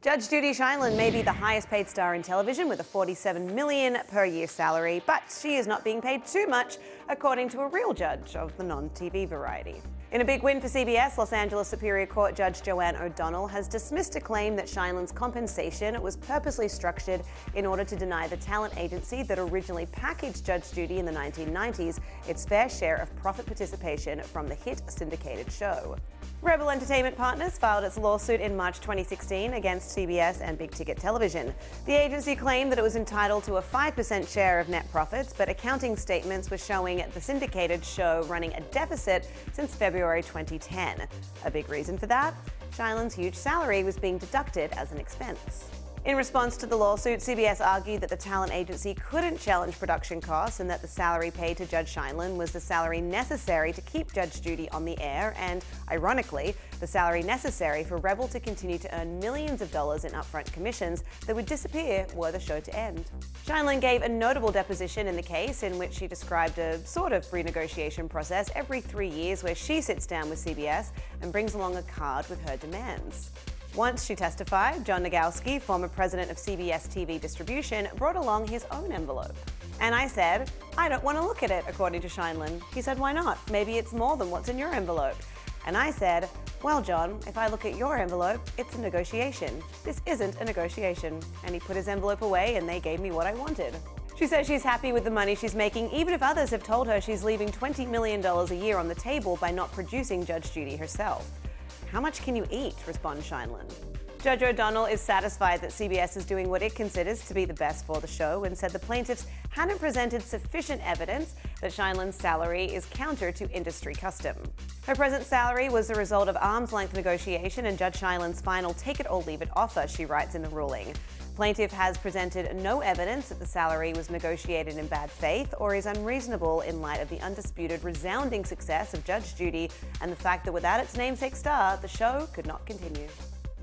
Judge Judy Sheindlin may be the highest paid star in television with a $47 million per year salary, but she is not being paid too much, according to a real judge of the non-TV variety. In a big win for CBS, Los Angeles Superior Court Judge Joanne O'Donnell has dismissed a claim that Sheindlin's compensation was purposely structured in order to deny the talent agency that originally packaged Judge Judy in the 1990s its fair share of profit participation from the hit syndicated show. Rebel Entertainment Partners filed its lawsuit in March 2016 against CBS and Big Ticket Television. The agency claimed that it was entitled to a 5% share of net profits, but accounting statements were showing the syndicated show running a deficit since February 2010. A big reason for that? Sheindlin's huge salary was being deducted as an expense. In response to the lawsuit, CBS argued that the talent agency couldn't challenge production costs and that the salary paid to Judge Sheindlin was the salary necessary to keep Judge Judy on the air and, ironically, the salary necessary for Rebel to continue to earn millions of dollars in upfront commissions that would disappear were the show to end. Sheindlin gave a notable deposition in the case in which she described a sort of renegotiation process every 3 years where she sits down with CBS and brings along a card with her demands. Once she testified, John Nagowski, former president of CBS TV Distribution, brought along his own envelope. And I said, "I don't want to look at it," according to Sheindlin. He said, "Why not? Maybe it's more than what's in your envelope." And I said, "Well, John, if I look at your envelope, it's a negotiation. This isn't a negotiation." And he put his envelope away and they gave me what I wanted. She says she's happy with the money she's making, even if others have told her she's leaving $20 million a year on the table by not producing Judge Judy herself. "How much can you eat?" responds Sheindlin. Judge O'Donnell is satisfied that CBS is doing what it considers to be the best for the show and said the plaintiffs hadn't presented sufficient evidence that Sheindlin's salary is counter to industry custom. Her present salary was the result of arm's-length negotiation and Judge Sheindlin's final take-it-or-leave-it offer, she writes in the ruling. Plaintiff has presented no evidence that the salary was negotiated in bad faith or is unreasonable in light of the undisputed resounding success of Judge Judy and the fact that without its namesake star, the show could not continue.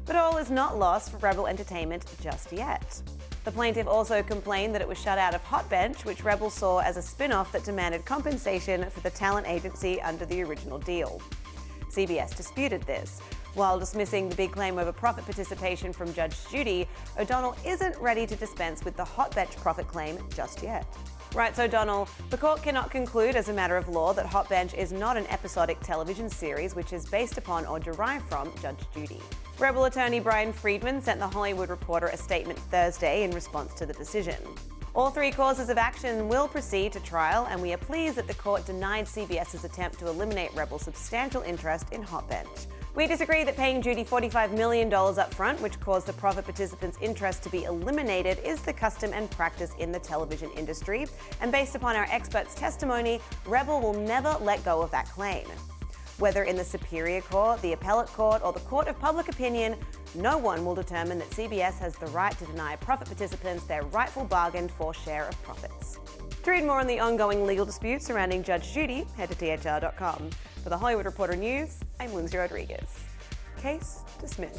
But all is not lost for Rebel Entertainment just yet. The plaintiff also complained that it was shut out of Hot Bench, which Rebel saw as a spin-off that demanded compensation for the talent agency under the original deal. CBS disputed this. While dismissing the big claim over profit participation from Judge Judy, O'Donnell isn't ready to dispense with the Hot Bench profit claim just yet. Writes O'Donnell, "The court cannot conclude as a matter of law that Hot Bench is not an episodic television series which is based upon or derived from Judge Judy." Rebel attorney Brian Friedman sent The Hollywood Reporter a statement Thursday in response to the decision. "All three causes of action will proceed to trial, and we are pleased that the court denied CBS's attempt to eliminate Rebel's substantial interest in Hot Bench. We disagree that paying Judy $45 million up front, which caused the profit participants' interest to be eliminated, is the custom and practice in the television industry, and based upon our experts' testimony, Rebel will never let go of that claim. Whether in the Superior Court, the Appellate Court, or the Court of Public Opinion, no one will determine that CBS has the right to deny profit participants their rightful bargain for share of profits." To read more on the ongoing legal disputes surrounding Judge Judy, head to THR.com. For The Hollywood Reporter News, I'm Lindsay Rodriguez. Case dismissed.